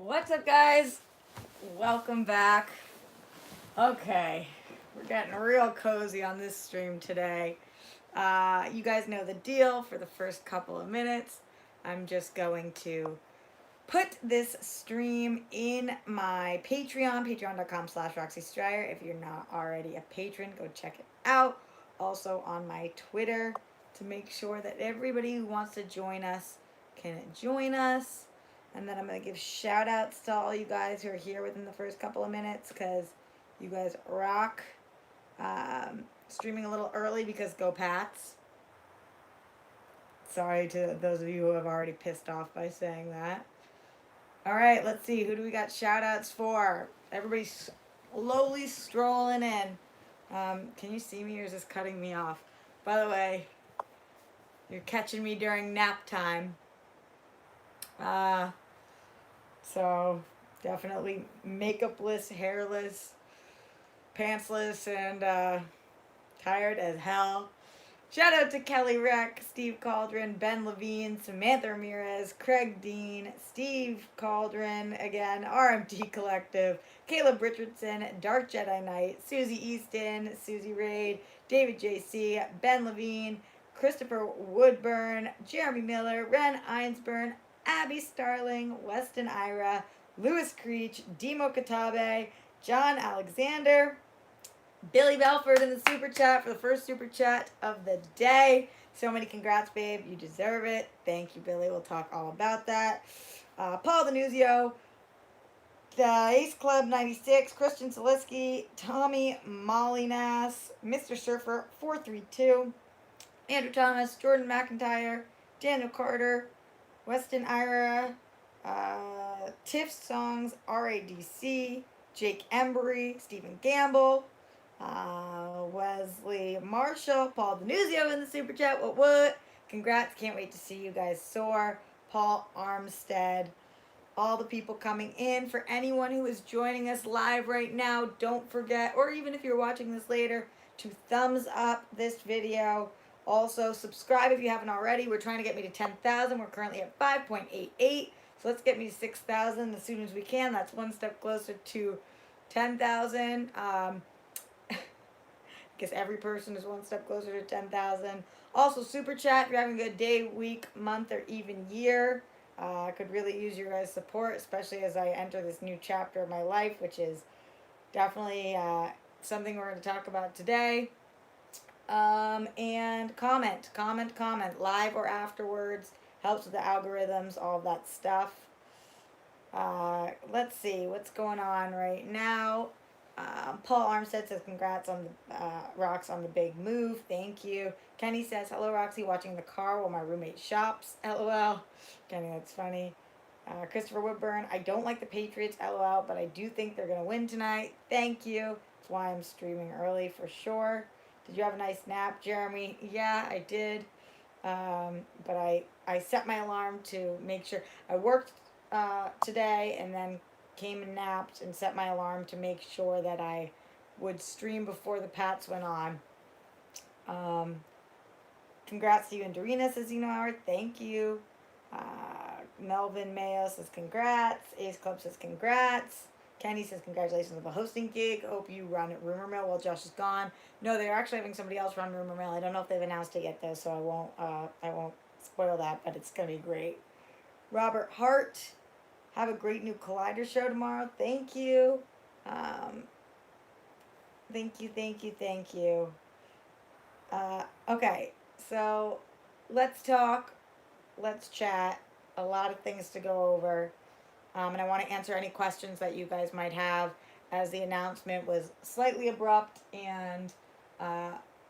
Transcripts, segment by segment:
What's up, guys? Welcome back. Okay, we're getting real cozy on this stream today. You guys know the deal. For the first couple of minutes, I'm just going to put this stream in my Patreon, patreon.com/Roxy Stryer. If you're not already a patron, go check it out. Also on my Twitter to make sure that everybody who wants to join us can join us. And then I'm going to give shout outs to all you guys who are here within the first couple of minutes because you guys rock. Streaming a little early because go Pats. Sorry to those of you who have already pissed off by saying that. All right, let's see. Who do we got shout outs for? Everybody's slowly strolling in. Can you see me or is this cutting me off? By the way, you're catching me during nap time. So definitely makeupless, hairless, pantsless, and tired as hell. Shout out to Kelly Reck, Steve Cauldron, Ben Levine, Samantha Ramirez, Craig Dean, Steve Cauldron, again, RMT Collective, Caleb Richardson, Dark Jedi Knight, Susie Easton, Susie Raid, David JC, Ben Levine, Christopher Woodburn, Jeremy Miller, Ren Einsburn, Abby Starling, Weston Ira, Louis Creech, Demo Katabe, John Alexander, Billy Belford in the super chat for the first super chat of the day. So many congrats, babe. You deserve it. Thank you, Billy. We'll talk all about that. Paul Denuzio, the Ace Club 96, Christian Saliski, Tommy Mollynass, Mr. Surfer 432, Andrew Thomas, Jordan McIntyre, Daniel Carter, Weston Ira, Tiff Songs, RADC, Jake Embry, Stephen Gamble, Wesley Marshall, Paul Denuzio in the super chat. What? Congrats. Can't wait to see you guys soar. Paul Armstead. All the people coming in. For anyone who is joining us live right now, don't forget, or even if you're watching this later, to thumbs up this video. Also, subscribe if you haven't already. We're trying to get me to 10,000. We're currently at 5.88. So let's get me to 6,000 as soon as we can. That's one step closer to 10,000. Guess every person is one step closer to 10,000. Also, super chat if you're having a good day, week, month, or even year. I could really use your guys' support, especially as I enter this new chapter of my life, which is definitely something we're going to talk about today. And comment, live or afterwards. Helps with the algorithms, all of that stuff. Let's see what's going on right now. Paul Armstead says congrats on the Rox on the big move. Thank you. Kenny says hello Roxy, watching the car while my roommate shops. LOL. Kenny, that's funny. Christopher Woodburn, I don't like the Patriots. LOL, but I do think they're gonna win tonight. Thank you. That's why I'm streaming early for sure. Did you have a nice nap, Jeremy? Yeah, I did. But I set my alarm to make sure I worked today and then came and napped and set my alarm to make sure that I would stream before the Pats went on. Congrats to you and Dorina, says Howard. Thank you. Melvin Mayo says congrats. Ace Club says congrats. Kenny says congratulations on the hosting gig. Hope you run at Rumor Mill while Josh is gone. No, they're actually having somebody else run Rumor Mill. I don't know if they've announced it yet though, so I won't spoil that, but it's gonna be great. Robert Hart, have a great new Collider show tomorrow. Thank you. Thank you. Okay, so let's talk. Let's chat. A lot of things to go over. And I want to answer any questions that you guys might have, as the announcement was slightly abrupt and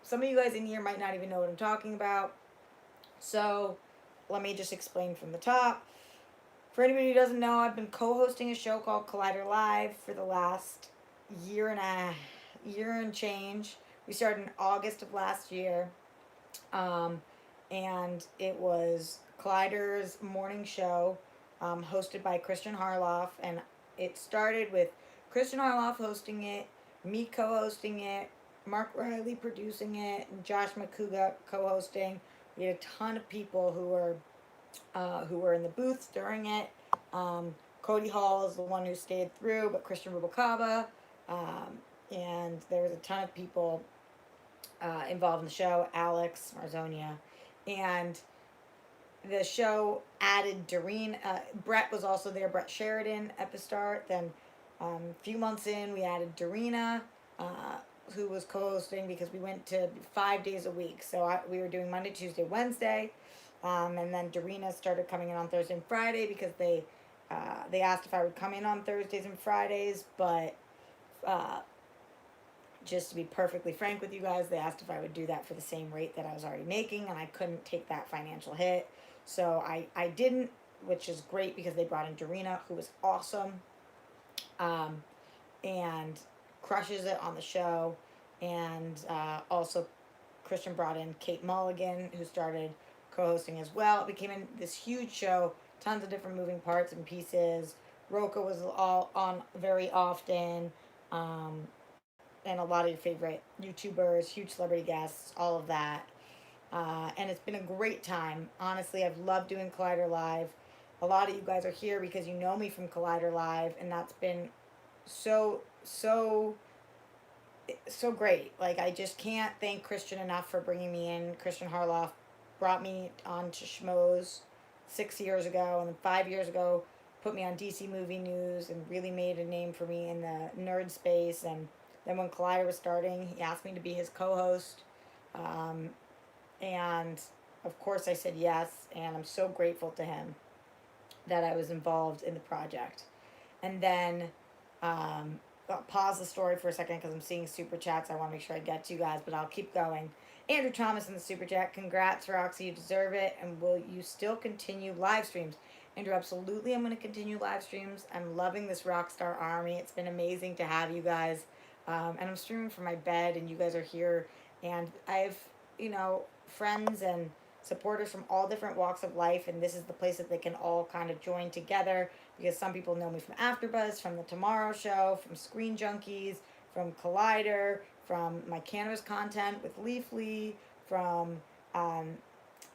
some of you guys in here might not even know what I'm talking about. So let me just explain from the top. For anybody who doesn't know, I've been co-hosting a show called Collider Live for the last year and change. We started in August of last year. And it was Collider's morning show, hosted by Christian Harloff. And it started with Christian Harloff hosting it, me co-hosting it, Mark Riley producing it, and Josh McCouga co-hosting. We had a ton of people who were in the booths during it. Cody Hall is the one who stayed through, but Christian Rubalcaba, and there was a ton of people involved in the show. Alex Marzonia, and the show added Doreen. Brett was also there. Brett Sheridan at the start. Then a few months in, we added Dorina, who was co-hosting because we went to 5 days a week. So we were doing Monday, Tuesday, Wednesday, and then Dorina started coming in on Thursday and Friday because they asked if I would come in on Thursdays and Fridays, but uh, just to be perfectly frank with you guys, they asked if I would do that for the same rate that I was already making, and I couldn't take that financial hit. So I didn't, which is great because they brought in Dorina, who was awesome, and crushes it on the show. And also, Christian brought in Kate Mulligan, who started co-hosting as well. It became this huge show, tons of different moving parts and pieces. Roka was all on very often. And a lot of your favorite YouTubers, huge celebrity guests, all of that. And it's been a great time. Honestly, I've loved doing Collider Live. A lot of you guys are here because you know me from Collider Live, and that's been so, so, so great. Like, I just can't thank Christian enough for bringing me in. Christian Harloff brought me on to Schmoes 6 years ago, and then 5 years ago, put me on DC Movie News and really made a name for me in the nerd space. And then when Collider was starting, he asked me to be his co-host. And of course I said yes, and I'm so grateful to him that I was involved in the project. And then I'll pause the story for a second because I'm seeing super chats. I want to make sure I get to you guys, but I'll keep going. Andrew Thomas in the super chat. Congrats, Roxy. You deserve it. And will you still continue live streams? Andrew, absolutely. I'm going to continue live streams. I'm loving this Rockstar Army. It's been amazing to have you guys. And I'm streaming from my bed, and you guys are here. And I have, friends and supporters from all different walks of life, and this is the place that they can all kind of join together, because some people know me from AfterBuzz, from the Tomorrow Show, from Screen Junkies, from Collider, from my cannabis content with Leafly, from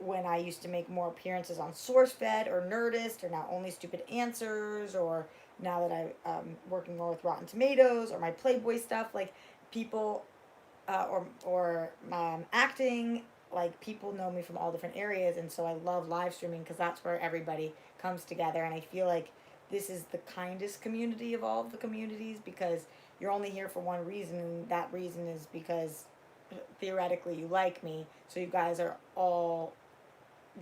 when I used to make more appearances on SourceFed or Nerdist, or now Only Stupid Answers, or now that I'm working more with Rotten Tomatoes, or my Playboy stuff. Like, people or acting, like, people know me from all different areas, and so I love live streaming because that's where everybody comes together. And I feel like this is the kindest community of all of the communities, because you're only here for one reason, and that reason is because theoretically you like me. So you guys are all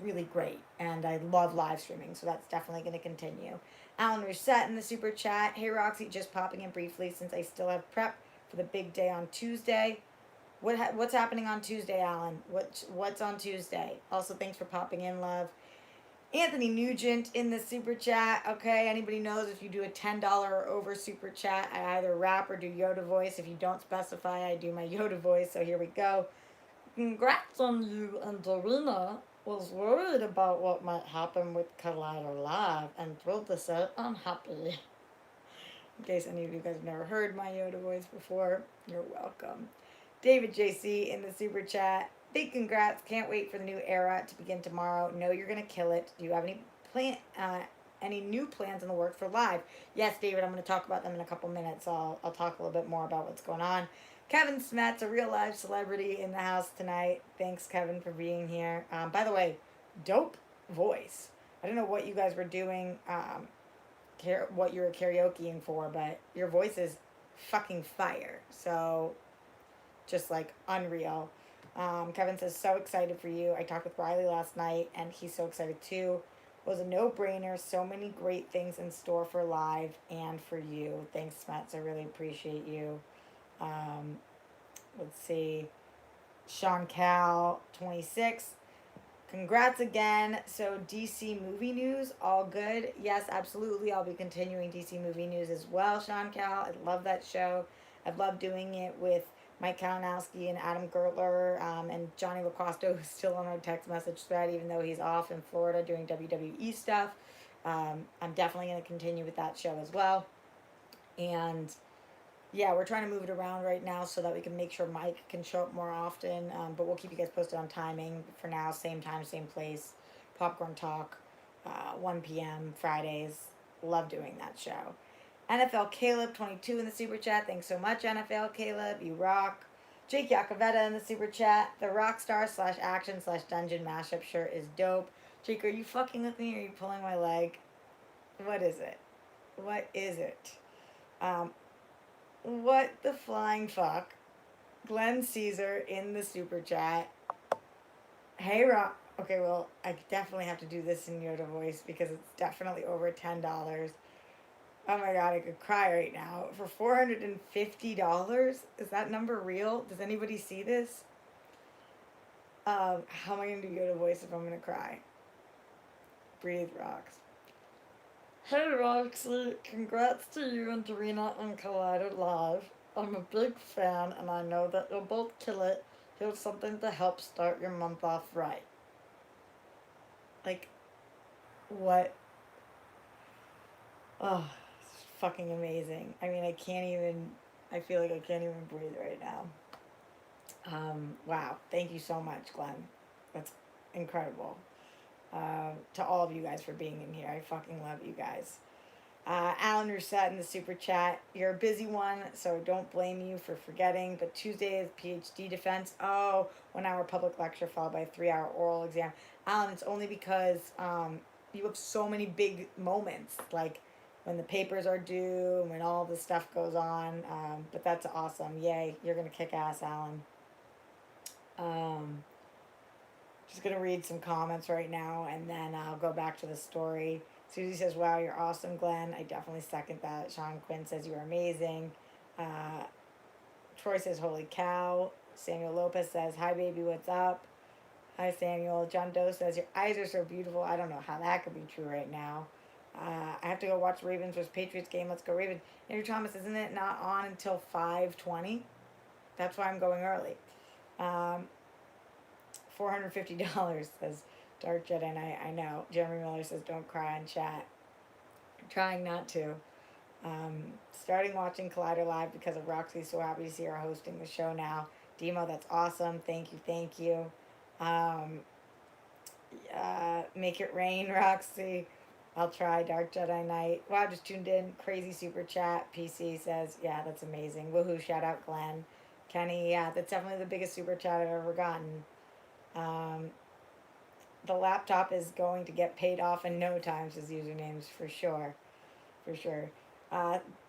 really great, and I love live streaming, so that's definitely going to continue. Alan Rousset in the super chat. Hey Roxy, just popping in briefly since I still have prep for the big day on Tuesday. What's happening on Tuesday, Alan? What's on Tuesday? Also, thanks for popping in, love. Anthony Nugent in the super chat. Okay, anybody knows if you do a $10 or over super chat, I either rap or do Yoda voice. If you don't specify, I do my Yoda voice. So here we go. Congrats on you and Dorina. Was worried about what might happen with Collider Live and thrilled to say I'm happy. In case any of you guys have never heard my Yoda voice before, you're welcome. David JC in the super chat. Big congrats. Can't wait for the new era to begin tomorrow. Know you're going to kill it. Do you have any new plans in the works for live? Yes, David, I'm going to talk about them in a couple minutes. I'll talk a little bit more about what's going on. Kevin Smet's a real live celebrity in the house tonight. Thanks, Kevin, for being here. By the way, dope voice. I don't know what you guys were doing, what you were karaokeing for, but your voice is fucking fire. So, just like unreal. Kevin says, so excited for you. I talked with Riley last night, and he's so excited too. It was a no-brainer. So many great things in store for live and for you. Thanks, Smets. I really appreciate you. Let's see. Sean Cal, 26. Congrats again. So DC Movie News, all good? Yes, absolutely. I'll be continuing DC Movie News as well, Sean Cal. I love that show. I've loved doing it with Mike Kalinowski and Adam Gertler, and Johnny LaCosta, who's still on our text message thread, even though he's off in Florida doing WWE stuff. I'm definitely going to continue with that show as well. And yeah, we're trying to move it around right now so that we can make sure Mike can show up more often. But we'll keep you guys posted on timing. For now, same time, same place. Popcorn Talk, 1 p.m. Fridays. Love doing that show. NFL Caleb 22 in the super chat. Thanks so much, NFL Caleb. You rock. Jake Yakavetta in the super chat. The Rockstar / action / dungeon mashup shirt is dope. Jake, are you fucking with me or are you pulling my leg? What is it? What is it? What the flying fuck? Glenn Caesar in the super chat. Hey, Rock. Okay, well, I definitely have to do this in Yoda voice because it's definitely over $10. Oh my god, I could cry right now. For $450? Is that number real? Does anybody see this? How am I going to do Yoda voice if I'm going to cry? Breathe, Rocks. Hey, Roxy. Congrats to you and Dorina on Collider Live. I'm a big fan and I know that you'll both kill it. Here's something to help start your month off right. Like, what? Oh, it's fucking amazing. I mean, I feel like I can't even breathe right now. Wow. Thank you so much, Glenn. That's incredible. To all of you guys for being in here. I fucking love you guys. Alan Rousset in the super chat. You're a busy one, so don't blame you for forgetting. But Tuesday is PhD defense. Oh, 1 hour public lecture followed by a 3 hour oral exam. Alan, it's only because you have so many big moments, like when the papers are due and when all this stuff goes on. But that's awesome. Yay, you're gonna kick ass, Alan. Just gonna read some comments right now and then I'll go back to the story. Susie says, wow, you're awesome, Glenn. I definitely second that. Sean Quinn says, you're amazing. Troy says, holy cow. Samuel Lopez says, hi, baby, what's up? Hi, Samuel. John Doe says, your eyes are so beautiful. I don't know how that could be true right now. I have to go watch Ravens vs. Patriots game. Let's go, Ravens. Andrew Thomas, isn't it not on until 5:20? That's why I'm going early. $450 says Dark Jedi, and I know. Jeremy Miller says, don't cry in chat. I'm trying not to. Starting watching Collider Live because of Roxy. So happy to see her hosting the show now. Demo, that's awesome. Thank you. Make it rain, Roxy. I'll try. Dark Jedi Knight. Wow, just tuned in. Crazy super chat. PC says, yeah, that's amazing. Woohoo, shout out Glenn. Kenny, yeah, that's definitely the biggest super chat I've ever gotten. The laptop is going to get paid off in no time, says usernames, for sure.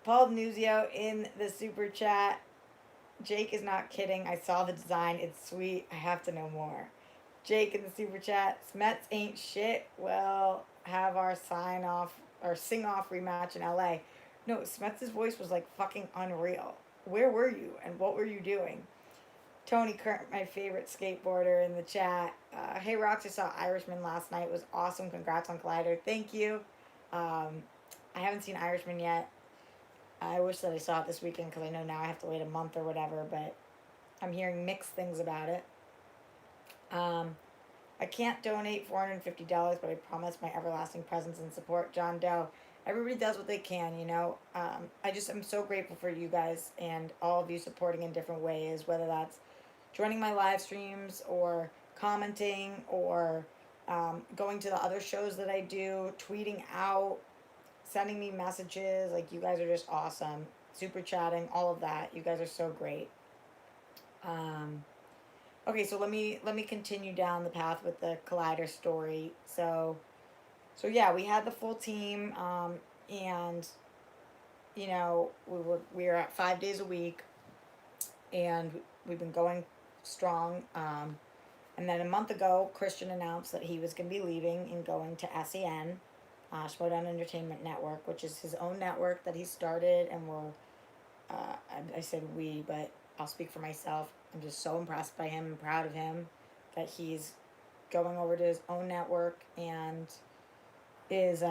Paul Nuzio in the super chat. Jake is not kidding. I saw the design. It's sweet. I have to know more. Jake in the super chat. Smets ain't shit. Well, have our sing off rematch in LA. No, Smets' voice was like fucking unreal. Where were you and what were you doing? Tony Kurt, my favorite skateboarder, in the chat. Hey, Rox, I saw Irishman last night. It was awesome. Congrats on Collider. Thank you. I haven't seen Irishman yet. I wish that I saw it this weekend because I know now I have to wait a month or whatever, but I'm hearing mixed things about it. I can't donate $450, but I promise my everlasting presence and support. John Doe. Everybody does what they can, you know. I'm so grateful for you guys and all of you supporting in different ways, whether that's joining my live streams or commenting or going to the other shows that I do, tweeting out, sending me messages. Like, you guys are just awesome. Super chatting, all of that. You guys are so great. Okay, so let me continue down the path with the Collider story. So yeah, we had the full team, and you know, we were at 5 days a week, and we've been going strong. And then a month ago, Christian announced that he was going to be leaving and going to SEN, Schmodown Entertainment Network, which is his own network that he started, and will. I said we, but I'll speak for myself. I'm just so impressed by him and proud of him that he's going over to his own network and is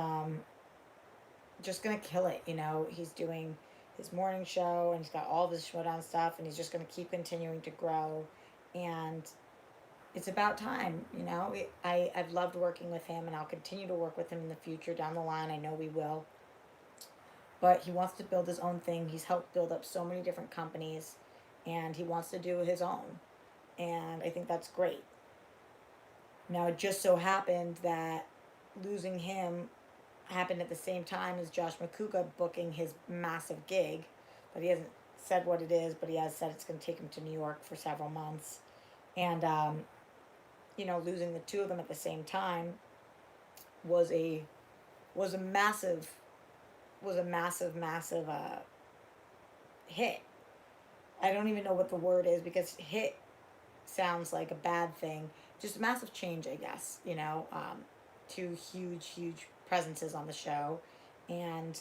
just gonna kill it. You know, he's doing his morning show and he's got all this Schmodown stuff, and he's just gonna keep continuing to grow. And it's about time, you know. I've loved working with him, and I'll continue to work with him in the future down the line. I know we will. But he wants to build his own thing. He's helped build up so many different companies, and he wants to do his own. And I think that's great. Now, it just so happened that losing him happened at the same time as Josh McCuga booking his massive gig, but he hasn't said what it is, but he has said it's going to take him to New York for several months. And, losing the two of them at the same time was a was a massive massive hit. I don't even know what the word is because hit sounds like a bad thing. Just a massive change, I guess. Two huge presences on the show, and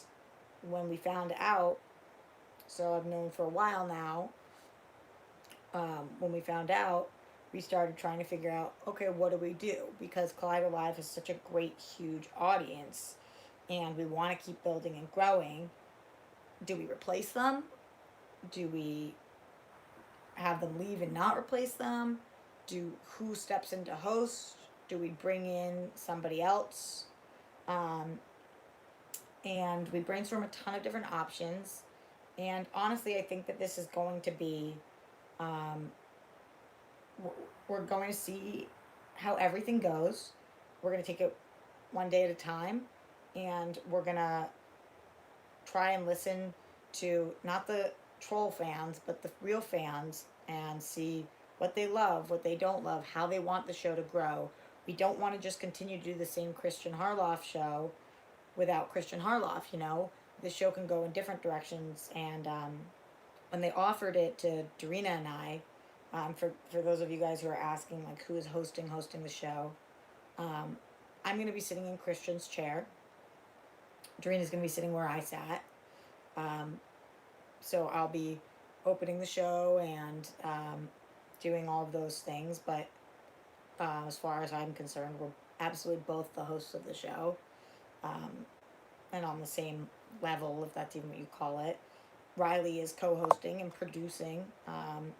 when we found out, so I've known for a while now. When we found out, we started trying to figure out, okay, what do we do? Because Collider Live has such a great, huge audience, and we want to keep building and growing. Do we replace them? Do we have them leave and not replace them? Who steps into host? Do we bring in somebody else? And we brainstorm a ton of different options. And honestly, I think that this is going to be, we're going to see how everything goes. We're going to take it one day at a time, and we're going to try and listen to not the troll fans, but the real fans, and see what they love, what they don't love, how they want the show to grow. We don't want to just continue to do the same Christian Harloff show without Christian Harloff. The show can go in different directions. And when they offered it to Darina and I, for those of you guys who are asking, like, who is hosting the show, I'm going to be sitting in Christian's chair. Darina's going to be sitting where I sat. So I'll be opening the show and doing all of those things. But as far as I'm concerned, we're absolutely both the hosts of the show. And on the same level, if that's even what you call it. Riley is co-hosting and producing.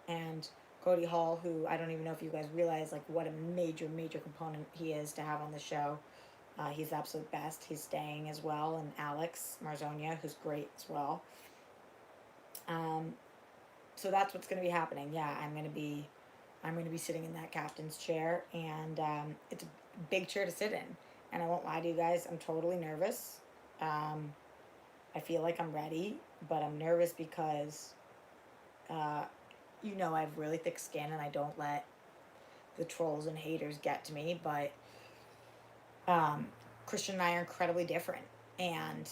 And Cody Hall, who I don't even know if you guys realize, like, what a major component he is to have on the show. He's the absolute best. He's staying as well. And Alex Marzonia, who's great as well. So that's what's going to be happening. Yeah, I'm going to be sitting in that captain's chair, and it's a big chair to sit in. And I won't lie to you guys, I'm totally nervous. I feel like I'm ready, but I'm nervous because, I have really thick skin, and I don't let the trolls and haters get to me. But Christian and I are incredibly different, and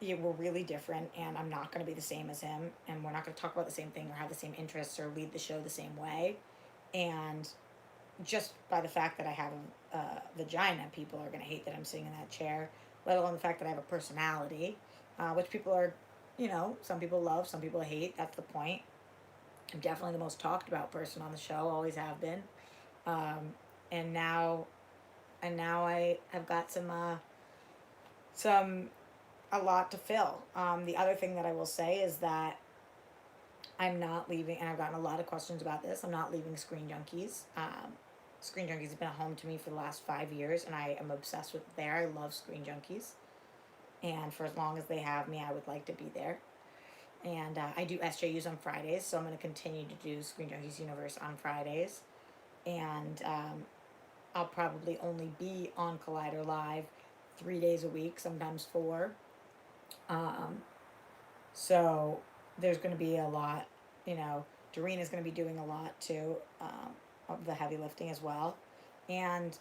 we're really different, and I'm not going to be the same as him, and we're not going to talk about the same thing or have the same interests or lead the show the same way. And just by the fact that I have a vagina, people are going to hate that I'm sitting in that chair, let alone the fact that I have a personality, which people are, some people love, some people hate. That's the point. I'm definitely the most talked about person on the show, always have been. And now I have got a lot to fill. The other thing that I will say is that I'm not leaving, and I've gotten a lot of questions about this, I'm not leaving Screen Junkies. Screen Junkies has been a home to me for the last 5 years, and I am obsessed with it there. I love Screen Junkies. And for as long as they have me, I would like to be there. And I do SJUs on Fridays, so I'm going to continue to do Screen Junkies Universe on Fridays. And I'll probably only be on Collider Live 3 days a week, sometimes 4. So there's going to be a lot, Doreena's going to be doing a lot too, of the heavy lifting as well. And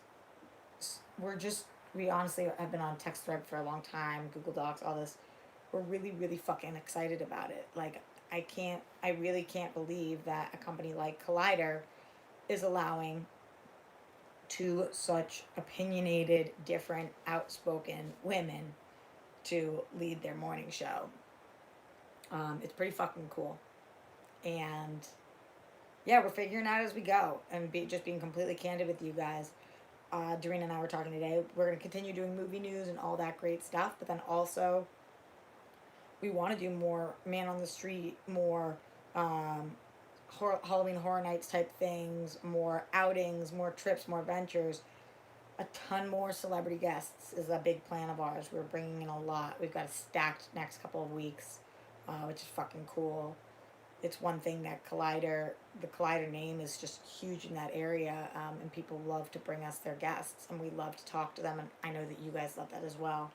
we honestly have been on text thread for a long time, Google Docs, all this. We're really fucking excited about it. Like, I really can't believe that a company like Collider is allowing two such opinionated, different, outspoken women to lead their morning show. It's pretty fucking cool. And yeah, we're figuring out as we go, and just being completely candid with you guys. Doreen and I were talking today. We're going to continue doing movie news and all that great stuff, but then also we want to do more man on the street, more Halloween Horror Nights type things, more outings, more trips, more adventures. A ton more celebrity guests is a big plan of ours. We're bringing in a lot. We've got a stacked next couple of weeks, which is fucking cool. it's one thing that the Collider name is just huge in that area, and people love to bring us their guests, and we love to talk to them, and I know that you guys love that as well.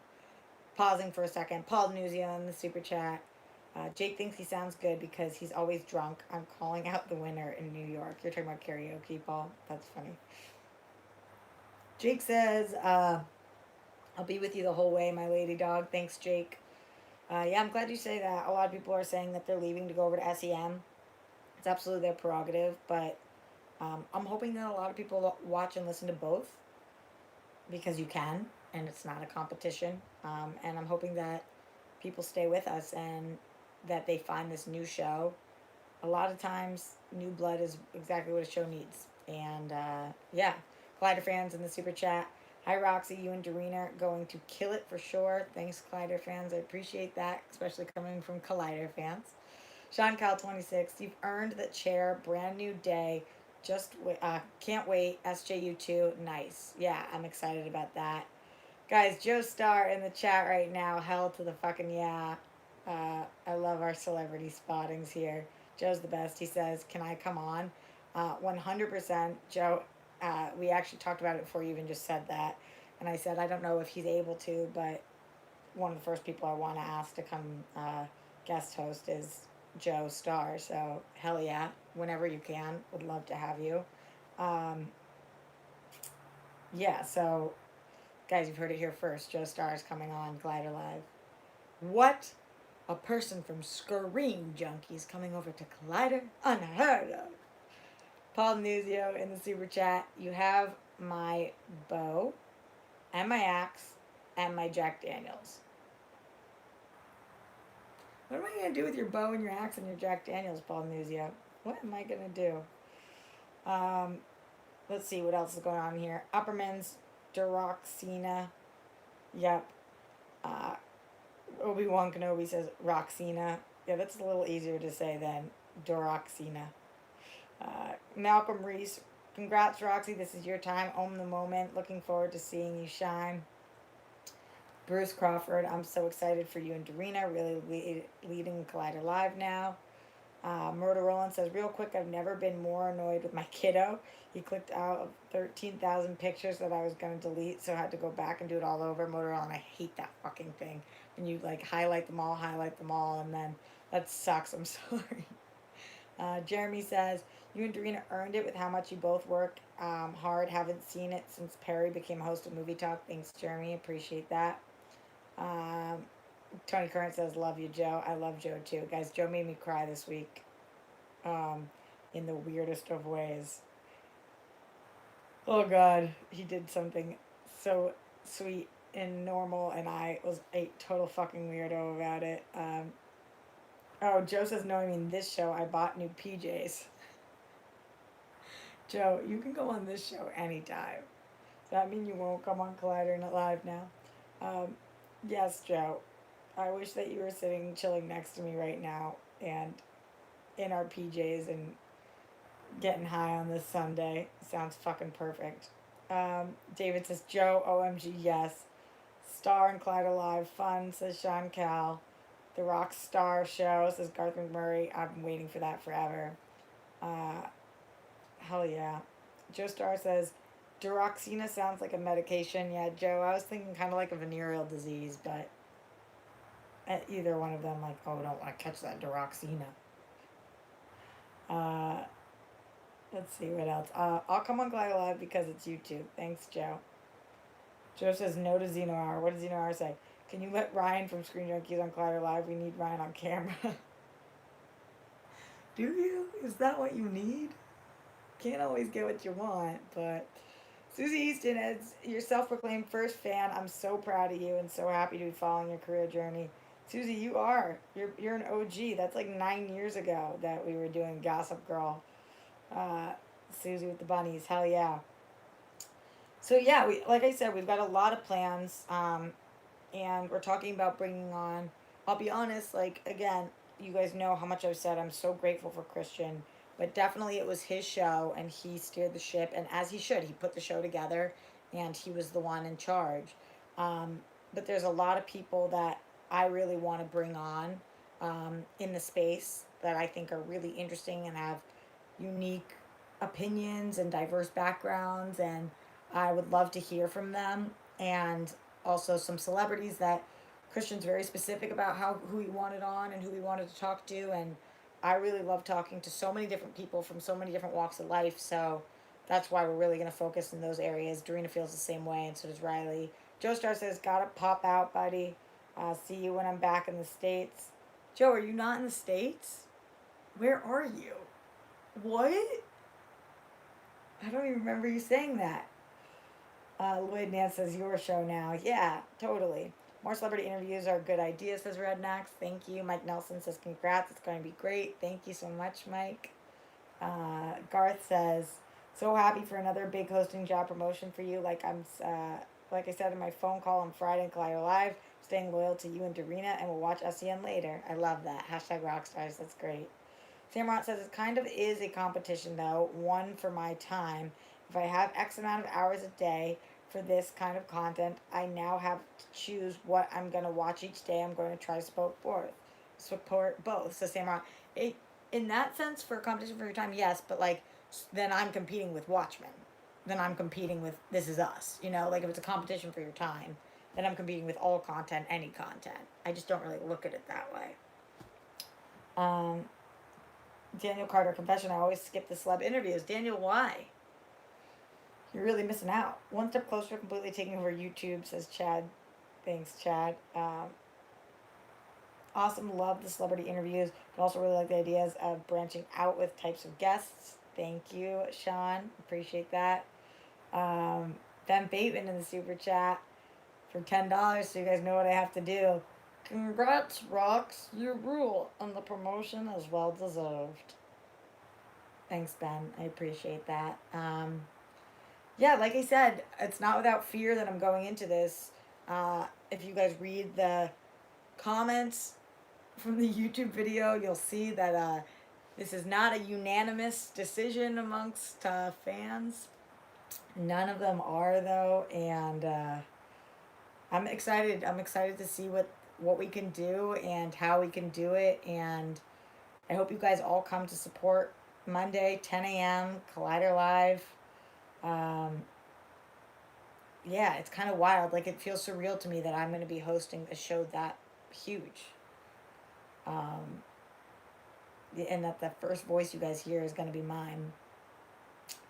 Pausing for a second, Paul Nuzio in the super chat. Jake thinks he sounds good because he's always drunk. I'm calling out the winner in New York. You're talking about karaoke, Paul. That's funny. Jake says, I'll be with you the whole way, my lady dog. Thanks, Jake. Yeah, I'm glad you say that. A lot of people are saying that they're leaving to go over to SEM. It's absolutely their prerogative, but I'm hoping that a lot of people watch and listen to both because you can, and it's not a competition. And I'm hoping that people stay with us and that they find this new show. A lot of times, new blood is exactly what a show needs. And yeah, Collider fans in the super chat. Hi, Roxy. You and Doreen are going to kill it for sure. Thanks, Collider fans. I appreciate that, especially coming from Collider fans. Sean Cal 26. You've earned the chair. Brand new day. Just can't wait. SJU2. Nice. Yeah, I'm excited about that. Guys, Joe Star in the chat right now. Hell to the fucking yeah. I love our celebrity spottings here. Joe's the best. He says, "Can I come on?" 100%, Joe. We actually talked about it before you even just said that, and I said I don't know if he's able to, but one of the first people I want to ask to come guest host is Joe Star. So hell yeah, whenever you can, would love to have you. Um, yeah, so guys, you've heard it here first. Joe Star is coming on Glider Live. What? A person from Screen Junkies coming over to Collider? Unheard of. Paul Nuzio in the super chat. You have my bow and my axe and my Jack Daniels. What am I going to do with your bow and your axe and your Jack Daniels, Paul Nuzio? What am I going to do? Let's see what else is going on here. Upperman's Duroxina. Yep. Obi-Wan Kenobi says Roxina. Yeah, that's a little easier to say than Duroxina. Malcolm Reese. Congrats, Roxy. This is your time. Own the moment. Looking forward to seeing you shine. Bruce Crawford. I'm so excited for you and Dorina. Really leading Collider Live now. Murder Roland says, real quick, I've never been more annoyed with my kiddo. He clicked out of 13,000 pictures that I was going to delete, so I had to go back and do it all over. Murder Roland, I hate that fucking thing. When you, like, highlight them all, and then that sucks. I'm sorry. Jeremy says, you and Dorina earned it with how much you both work hard. Haven't seen it since Perry became host of Movie Talk. Thanks, Jeremy. Appreciate that. Tony Current says, love you, Joe. I love Joe, too. Guys, Joe made me cry this week in the weirdest of ways. Oh, God. He did something so sweet and normal, and I was a total fucking weirdo about it. Oh, Joe says, no, I mean this show. I bought new PJs. Joe, you can go on this show anytime. Does that mean you won't come on Collider Live now? Yes, Joe. I wish that you were sitting chilling next to me right now and in our PJs and getting high on this Sunday. Sounds fucking perfect. David says, Joe, OMG, yes. Star and Collider Live, fun, says Sean Cal. The Rock Star Show, says Garth McMurray. I've been waiting for that forever. Hell yeah. Joe Star says, Duroxina sounds like a medication. Yeah, Joe, I was thinking kind of like a venereal disease, but either one of them, like, oh, I don't want to catch that Duroxina. Let's see what else. I'll come on Glider Live because it's YouTube. Thanks, Joe. Joe says no to Xeno Hour. What does Xeno Hour say? Can you let Ryan from Screen Junkies on Collider Live? We need Ryan on camera. Do you? Is that what you need? Can't always get what you want, but... Susie Easton, as your self-proclaimed first fan, I'm so proud of you and so happy to be following your career journey. Susie, you are. You're an OG. That's like 9 years ago that we were doing Gossip Girl. Susie with the bunnies. Hell yeah. So yeah, like I said, we've got a lot of plans. And we're talking about bringing on, I'll be honest, like, again, you guys know how much I've said I'm so grateful for Christian, but definitely it was his show, and he steered the ship, and as he should, he put the show together, and he was the one in charge. But there's a lot of people that I really want to bring on, in the space that I think are really interesting and have unique opinions and diverse backgrounds, and I would love to hear from them. And also some celebrities that Christian's very specific about who he wanted on and who he wanted to talk to, and I really love talking to so many different people from so many different walks of life. So that's why we're really going to focus in those areas. Dorina feels the same way, and so does Riley. Joe Star says, "Gotta pop out, buddy. See you when I'm back in the States." Joe, are you not in the States? Where are you? What? I don't even remember you saying that. Lloyd Nance says, "Your show now." Yeah, totally. More celebrity interviews are a good idea, says Rednax. Thank you. Mike Nelson says, "Congrats. It's going to be great." Thank you so much, Mike. Garth says, "So happy for another big hosting job promotion for you. Like I said in my phone call on Friday in Collider Live, staying loyal to you and Dorina, and we'll watch SEN later." I love that. Hashtag Rockstars. That's great. Sam Rott says, "It kind of is a competition, though, one for my time. If I have X amount of hours a day for this kind of content, I now have to choose what I'm going to watch each day. I'm going to try to support both." So Sam Rott, in that sense, for a competition for your time, yes, but like, then I'm competing with Watchmen. Then I'm competing with This Is Us. Like if it's a competition for your time, then I'm competing with all content, any content. I just don't really look at it that way. Daniel Carter, confession, I always skip the celeb interviews. Daniel, why? You're really missing out. One step closer to completely taking over YouTube, says Chad. Thanks, Chad. Awesome, love the celebrity interviews, but also really like the ideas of branching out with types of guests. Thank you, Sean. Appreciate that. Ben Bateman in the super chat for $10, so you guys know what I have to do. Congrats, Rox. You rule, and the promotion is well deserved. Thanks, Ben. I appreciate that. Yeah, like I said, it's not without fear that I'm going into this. If you guys read the comments from the YouTube video, you'll see that this is not a unanimous decision amongst fans. None of them are, though, and I'm excited. I'm excited to see what we can do and how we can do it, and I hope you guys all come to support Monday, 10 a.m., Collider Live. Yeah, it's kind of wild. Like, it feels surreal to me that I'm going to be hosting a show that huge. And that the first voice you guys hear is going to be mine.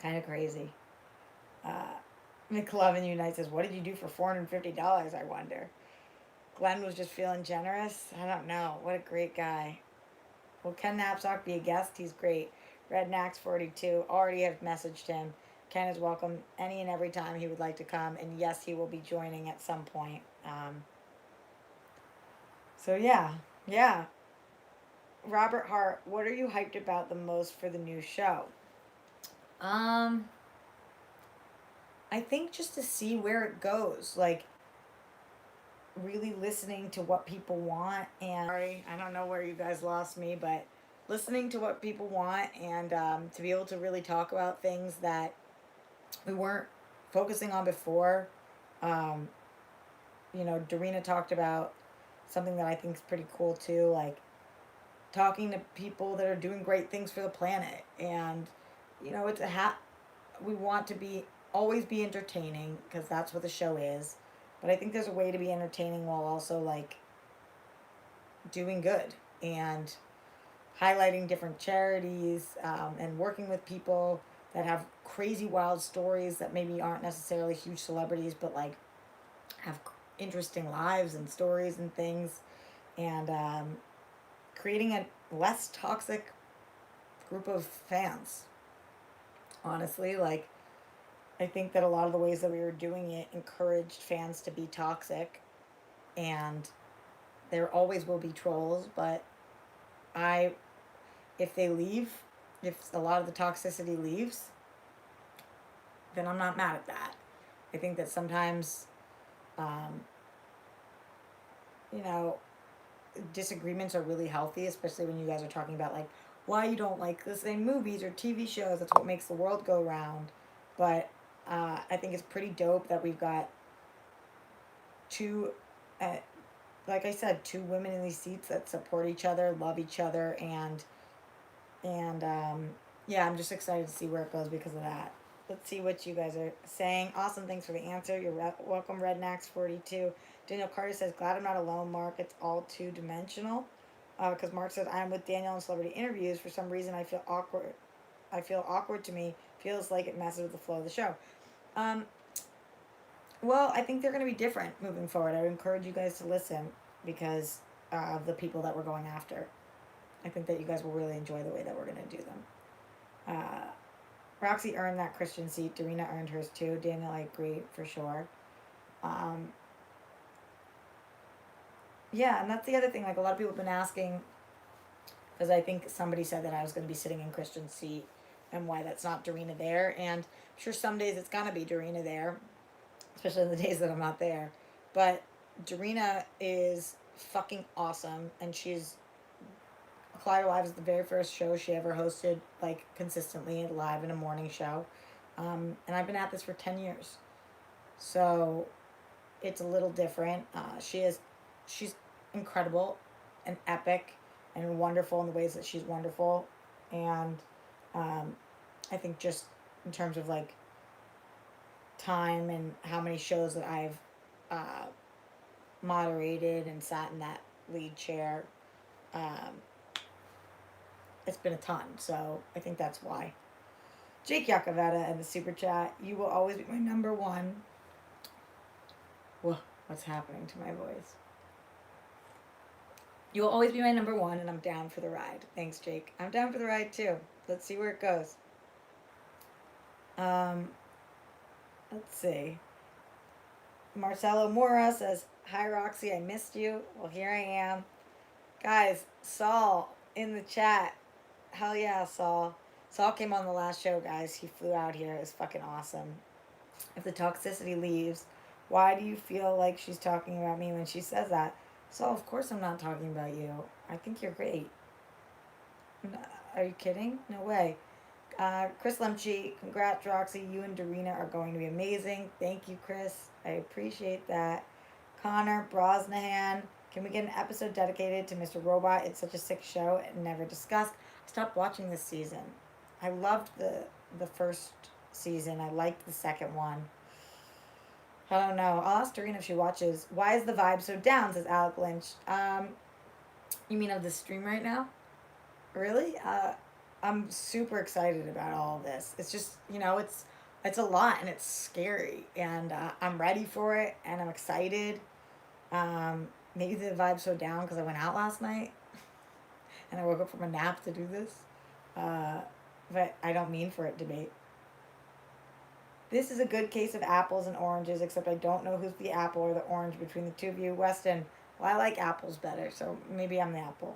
Kind of crazy. McLovin Unite says, "What did you do for $450, I wonder?" Glenn was just feeling generous. I don't know. What a great guy. Will Ken Knapsack be a guest? He's great. Rednax42, already have messaged him. Ken is welcome any and every time he would like to come. And yes, he will be joining at some point. So yeah. Robert Hart, what are you hyped about the most for the new show? I think just to see where it goes. Like, really listening to what people want, and sorry, I don't know where you guys lost me, but listening to what people want, and to be able to really talk about things that we weren't focusing on before. Dorina talked about something that I think is pretty cool too, like talking to people that are doing great things for the planet, and it's we want to always be entertaining, because that's what the show is. But I think there's a way to be entertaining while also, like, doing good and highlighting different charities, and working with people that have crazy, wild stories that maybe aren't necessarily huge celebrities, but, like, have interesting lives and stories and things. And creating a less toxic group of fans. Honestly, like, I think that a lot of the ways that we were doing it encouraged fans to be toxic, and there always will be trolls, but if they leave, if a lot of the toxicity leaves, then I'm not mad at that. I think that sometimes, disagreements are really healthy, especially when you guys are talking about, like, why you don't like the same movies or TV shows. That's what makes the world go round. But I think it's pretty dope that we've got two like I said, two women in these seats that support each other, love each other, and yeah, I'm just excited to see where it goes because of that. Let's see what you guys are saying. Awesome, thanks for the answer. You're welcome, Rednax42. Daniel Carter says, glad I'm not alone, Mark. It's all two dimensional. Because Mark says, I'm with Daniel in celebrity interviews. For some reason, I feel awkward. I feel awkward to me. Feels like it messes with the flow of the show. Um, well, I think they're going to be different moving forward. I would encourage you guys to listen because of the people that we're going after. I think that you guys will really enjoy the way that we're going to do them. Roxy earned that Christian seat. Darina earned hers too. Daniel, I agree for sure. Yeah, and that's the other thing. Like, a lot of people have been asking, because I think somebody said that I was going to be sitting in Christian's seat and why that's not Darina there. And I'm sure some days it's going to be Darina there, especially the days that I'm not there. But Darina is fucking awesome, and she's Collider Live is the very first show she ever hosted, like, consistently live in a morning show. And I've been at this for 10 years. So it's a little different. She's incredible and epic and wonderful in the ways that she's wonderful. And I think just in terms of, like, time and how many shows that I've moderated and sat in that lead chair, it's been a ton. So I think that's why. Jake Yakavetta in the super chat, you will always be my number one. Whoa, what's happening to my voice? You will always be my number one, and I'm down for the ride. Thanks, Jake. I'm down for the ride too. Let's see where it goes. Let's see. Marcelo Mora says, hi, Roxy, I missed you. Well, here I am. Guys, Saul in the chat. Hell yeah, Saul. Saul came on the last show, guys. He flew out here. It was fucking awesome. If the toxicity leaves, why do you feel like she's talking about me when she says that? Saul, of course I'm not talking about you. I think you're great. Are you kidding? No way. Chris Lemchi, congrats, Roxy. You and Darina are going to be amazing. Thank you, Chris. I appreciate that. Connor Brosnahan, can we get an episode dedicated to Mr. Robot? It's such a sick show and never discussed. I stopped watching this season. I loved the first season. I liked the second one. I don't know. I'll ask Darina if she watches. Why is the vibe so down, says Alec Lynch. You mean of the stream right now? Really? I'm super excited about all of this. It's just, it's a lot and it's scary. And I'm ready for it and I'm excited. Maybe the vibe's so down because I went out last night and I woke up from a nap to do this. But I don't mean for it to be. This is a good case of apples and oranges, except I don't know who's the apple or the orange between the two of you. Weston, well, I like apples better, so maybe I'm the apple.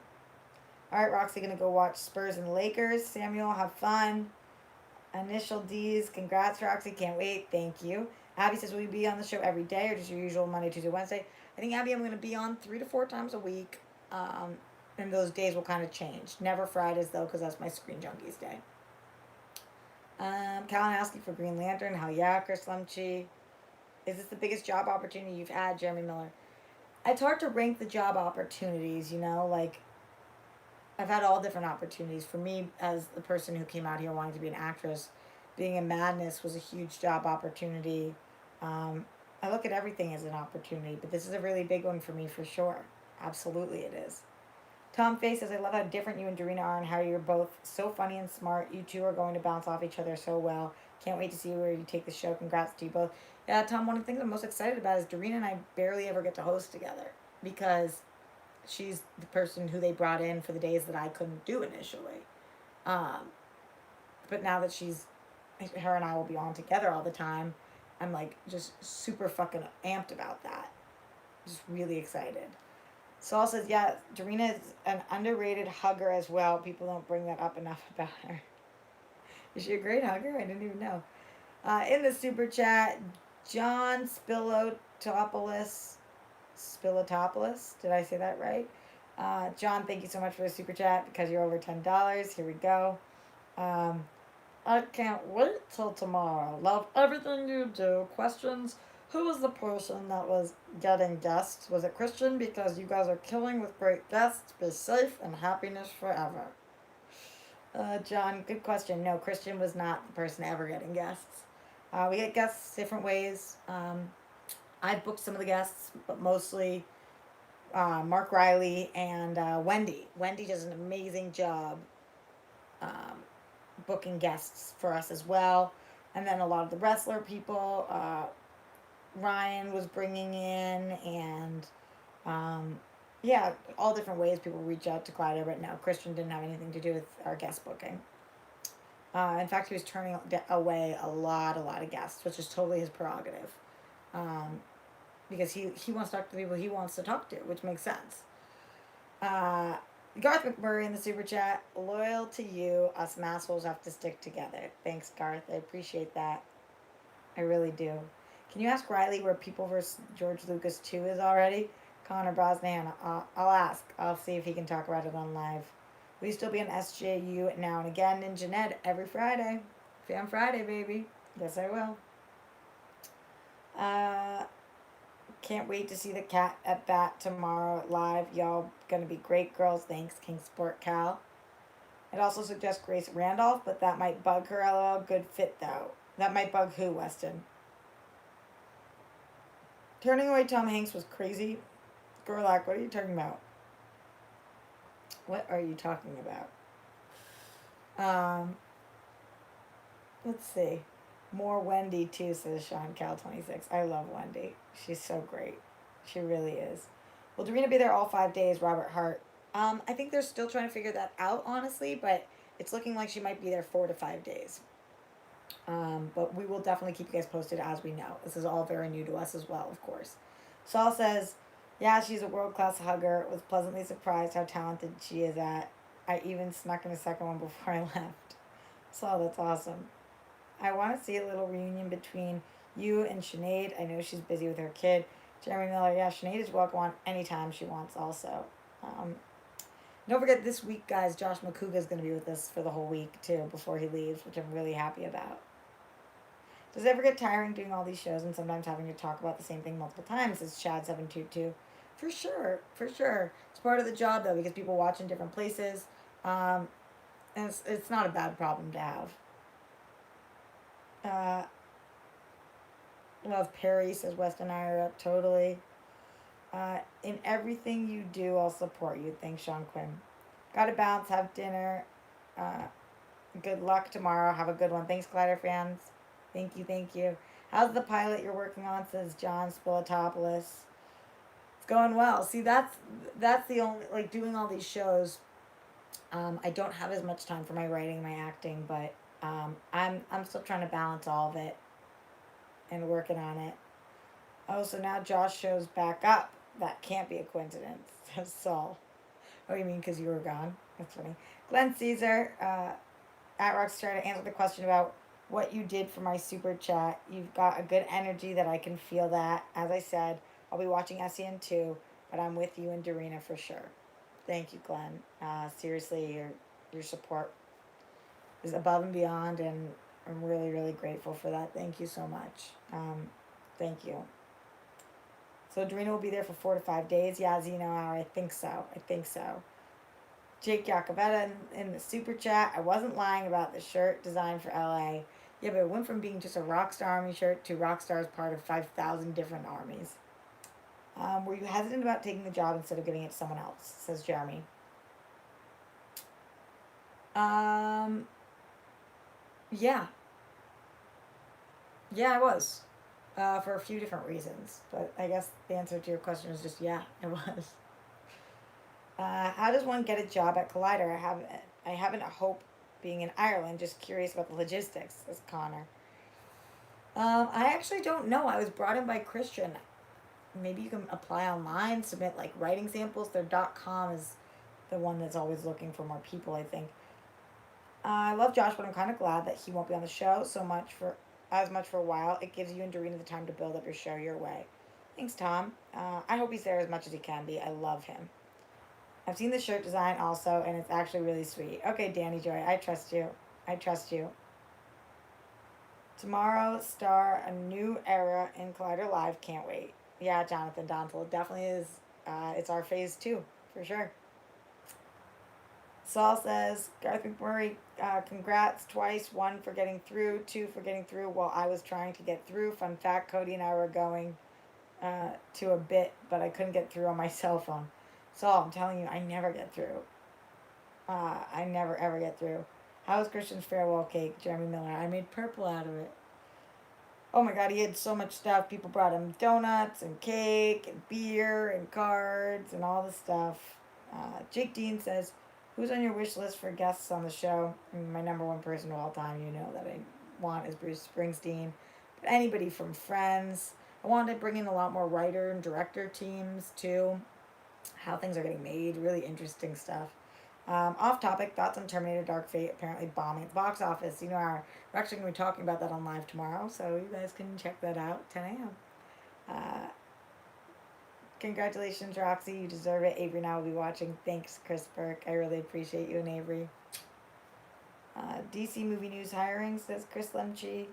All right, Roxy, gonna go watch Spurs and Lakers. Samuel, have fun. Initial D's, congrats, Roxy. Can't wait. Thank you. Abby says, will you be on the show every day or just your usual Monday, Tuesday, Wednesday? I think, Abby, I'm gonna be on 3 to 4 times a week. And those days will kind of change. Never Fridays though, because that's my Screen Junkies day. Callan asking for Green Lantern. Hell yeah, Chris Lemchi. Is this the biggest job opportunity you've had, Jeremy Miller? It's hard to rank the job opportunities, like, I've had all different opportunities. For me, as the person who came out here wanting to be an actress, being in Madness was a huge job opportunity. I look at everything as an opportunity, but this is a really big one for me for sure. Absolutely it is. Tom Faye says, I love how different you and Darina are and how you're both so funny and smart. You two are going to bounce off each other so well. Can't wait to see where you take the show. Congrats to you both. Yeah, Tom, one of the things I'm most excited about is Darina and I barely ever get to host together because she's the person who they brought in for the days that I couldn't do initially. But now that her and I will be on together all the time, I'm like just super fucking amped about that. Just really excited. Saul says, yeah, Darina is an underrated hugger as well. People don't bring that up enough about her. Is she a great hugger? I didn't even know. In the super chat, John Spilotopoulos. Did I say that right? John, thank you so much for the super chat because you're over $10. Here we go. I can't wait till tomorrow. Love everything you do. Questions Who was the person that was getting guests? Was it Christian? Because you guys are killing with great guests. Be safe and happiness forever. John, good question. No, Christian was not the person ever getting guests. We get guests different ways. I've booked some of the guests, but mostly Mark Riley and Wendy. Wendy does an amazing job um, booking guests for us as well. And then a lot of the wrestler people, Ryan was bringing in, and yeah, all different ways people reach out to Collider. But no, Christian didn't have anything to do with our guest booking. In fact, he was turning away a lot of guests, which is totally his prerogative. Um, because he wants to talk to the people he wants to talk to, which makes sense. Uh, Garth McMurray in the super chat, loyal to you. Us massholes have to stick together. Thanks, Garth. I appreciate that. I really do. Can you ask Riley where People vs. George Lucas 2 is already? Connor Brosnan. I'll ask. I'll see if he can talk about it on live. Will you still be on SJU now and again in Jeanette every Friday? Fan Friday, baby. Yes, I will. Can't wait to see the cat at bat tomorrow live. Y'all gonna be great girls. Thanks, King Sport Cal. It also suggests Grace Randolph, but that might bug her. LOL. Good fit though. That might bug who, Weston? Turning away Tom Hanks was crazy. Gerlach, what are you talking about? What are you talking about? Let's see. More Wendy too, says Sean Cal 26. I love Wendy. She's so great. She really is. Will Dorina be there all 5 days, Robert Hart? I think they're still trying to figure that out, honestly, but it's looking like she might be there 4 to 5 days. But we will definitely keep you guys posted as we know. This is all very new to us as well, of course. Saul says, yeah, she's a world-class hugger. Was pleasantly surprised how talented she is at. I even snuck in a second one before I left. Saul, that's awesome. I want to see a little reunion between you and Sinead. I know she's busy with her kid. Jeremy Miller, yeah, Sinead is welcome on anytime she wants also. Don't forget this week, guys, Josh McCouga is going to be with us for the whole week, too, before he leaves, which I'm really happy about. Does it ever get tiring doing all these shows and sometimes having to talk about the same thing multiple times, says Chad722? For sure, for sure. It's part of the job, though, because people watch in different places. And it's not a bad problem to have. Love Perry, says Weston Ira. Totally. In everything you do, I'll support you. Thanks, Sean Quinn. Gotta bounce, have dinner. Good luck tomorrow. Have a good one. Thanks, Glider fans. Thank you, thank you. How's the pilot you're working on, says John Spilatopoulos. It's going well. See, that's the only, like, doing all these shows, I don't have as much time for my writing, my acting, but I'm still trying to balance all of it and working on it. Oh, so now Josh shows back up. That can't be a coincidence, says Saul. Oh, you mean because you were gone? That's funny. Glenn Caesar at Rockstar to answer the question about what you did for my super chat. You've got a good energy that I can feel that. As I said, I'll be watching SEN too, but I'm with you and Dorina for sure. Thank you, Glenn. Seriously, your support is above and beyond, and I'm really, really grateful for that. Thank you so much. Thank you. So Dorina will be there for 4 to 5 days. Yeah, Zeno Hour, I think so. Jake Jacobetta in the super chat. I wasn't lying about the shirt design for LA. Yeah, but it went from being just a Rockstar Army shirt to Rockstar as part of 5,000 different armies. Were you hesitant about taking the job instead of giving it to someone else? Says Jeremy. Yeah. Yeah, I was. For a few different reasons. But I guess the answer to your question is just yeah, it was. How does one get a job at Collider? I haven't a hope being in Ireland. Just curious about the logistics, says Connor. I actually don't know. I was brought in by Christian. Maybe you can apply online, submit like writing samples. Their .com is the one that's always looking for more people, I think. I love Josh, but I'm kind of glad that he won't be on the show as much for a while. It gives you and Dorina the time to build up your show your way. Thanks, Tom. I hope he's there as much as he can be. I love him. I've seen the shirt design also, and it's actually really sweet. Okay, Danny Joy, I trust you. Tomorrow, star a new era in Collider Live. Can't wait. Yeah, Jonathan Donzel. It definitely is. It's our phase 2, for sure. Saul says, Garth McMurray, congrats twice. 1 for getting through, 2 for getting through while I was trying to get through. Fun fact, Cody and I were going to a bit, but I couldn't get through on my cell phone. Saul, I'm telling you, I never get through. I never ever get through. How was Christian's farewell cake, Jeremy Miller? I made purple out of it. Oh my god, he had so much stuff. People brought him donuts and cake and beer and cards and all the stuff. Jake Dean says, who's on your wish list for guests on the show? My number 1 person of all time, you know that I want, is Bruce Springsteen. But anybody from Friends. I wanted to bring in a lot more writer and director teams too. How things are getting made, really interesting stuff. Off topic, thoughts on Terminator Dark Fate apparently bombing at the box office. We're actually going to be talking about that on live tomorrow, so you guys can check that out, 10 a.m. Congratulations, Roxy, you deserve it. Avery and I will be watching. Thanks, Chris Burke. I really appreciate you and Avery. DC Movie News hiring, says Chris Lemchi.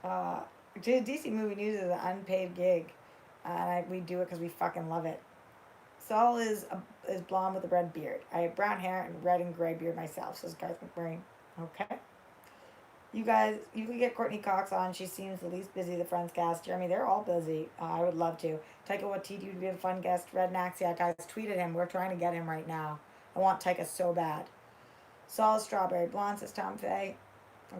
DC Movie News is an unpaid gig. We do it because we fucking love it. Saul is blonde with a red beard. I have brown hair and red and gray beard myself, says Garth McMurray. Okay. You guys, you can get Courtney Cox on. She seems the least busy of the Friends cast. Jeremy, they're all busy. I would love to. Taika Waititi would be a fun guest. Red Naxia, guys, tweeted him. We're trying to get him right now. I want Taika so bad. Saul is strawberry blonde, says Tom Fay.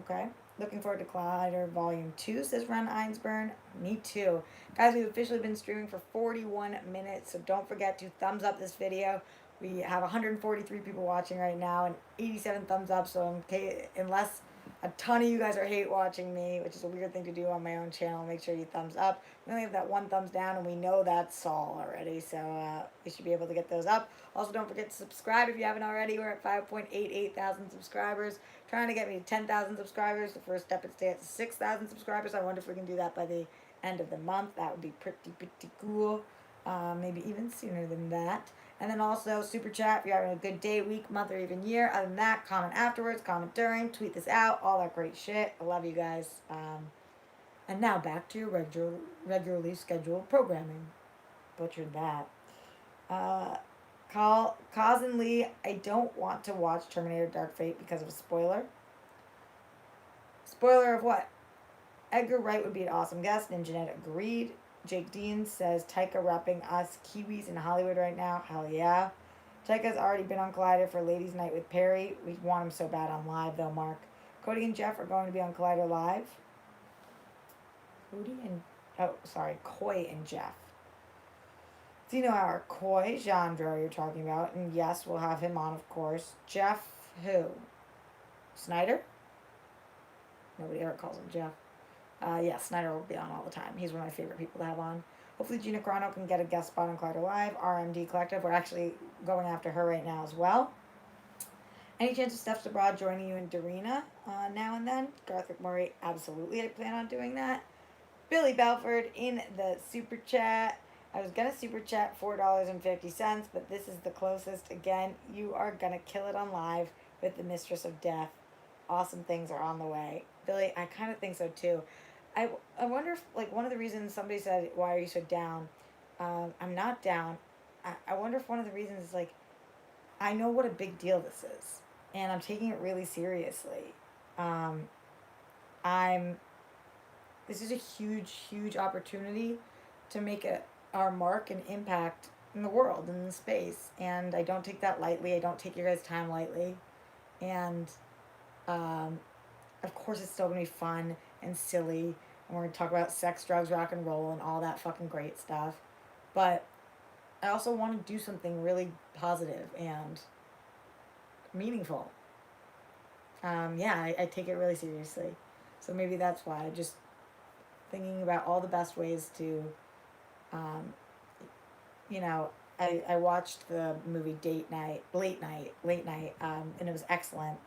Okay. Looking forward to Collider Volume 2, says Ren Einsburn. Me too. Guys, we've officially been streaming for 41 minutes, so don't forget to thumbs up this video. We have 143 people watching right now and 87 thumbs up, so unless a ton of you guys are hate watching me, which is a weird thing to do on my own channel, make sure you thumbs up. We only have that 1 thumbs down, and we know that's Saul already, so we should be able to get those up. Also, don't forget to subscribe if you haven't already. We're at 5.88 thousand subscribers. Trying to get me to 10,000 subscribers. The first step is to get to 6,000 subscribers. I wonder if we can do that by the end of the month. That would be pretty cool. Maybe even sooner than that. And then also, super chat if you're having a good day, week, month, or even year. Other than that, comment afterwards, comment during, tweet this out, all that great shit. I love you guys. And now back to your regularly scheduled programming. Butchered that. Cause and Lee, I don't want to watch Terminator Dark Fate because of a spoiler. Spoiler of what? Edgar Wright would be an awesome guest. Ninjanet agreed. Jake Dean says Taika repping us Kiwis in Hollywood right now. Hell yeah. Taika's already been on Collider for Ladies Night with Perry. We want him so bad on live though, Mark. Cody and Jeff are going to be on Collider live. Coy and Jeff. So you know our Coy genre you're talking about, and yes, we'll have him on, of course. Jeff who? Snyder? Nobody ever calls him Jeff. Yeah, Snyder will be on all the time. He's one of my favorite people to have on. Hopefully Gina Carano can get a guest spot on Collider Live. RMD Collective, we're actually going after her right now as well. Any chance of Steph's Abroad joining you in Darina now and then? Garth McMurray, absolutely. I plan on doing that. Billy Belford in the super chat. I was going to super chat $4.50, but this is the closest. Again, you are going to kill it on live with the Mistress of Death. Awesome things are on the way. Billy, I kind of think so too. I wonder if, like, one of the reasons somebody said, why are you so down? I'm not down. I wonder if one of the reasons is, like, I know what a big deal this is, and I'm taking it really seriously. This is a huge opportunity to make our mark and impact in the world, in the space, and I don't take that lightly. I don't take your guys' time lightly, and of course it's still gonna be fun and silly, and we're gonna talk about sex, drugs, rock and roll, and all that fucking great stuff, but I also want to do something really positive and meaningful. I take it really seriously, so maybe that's why I'm just thinking about all the best ways to I watched the movie Late Night, and it was excellent.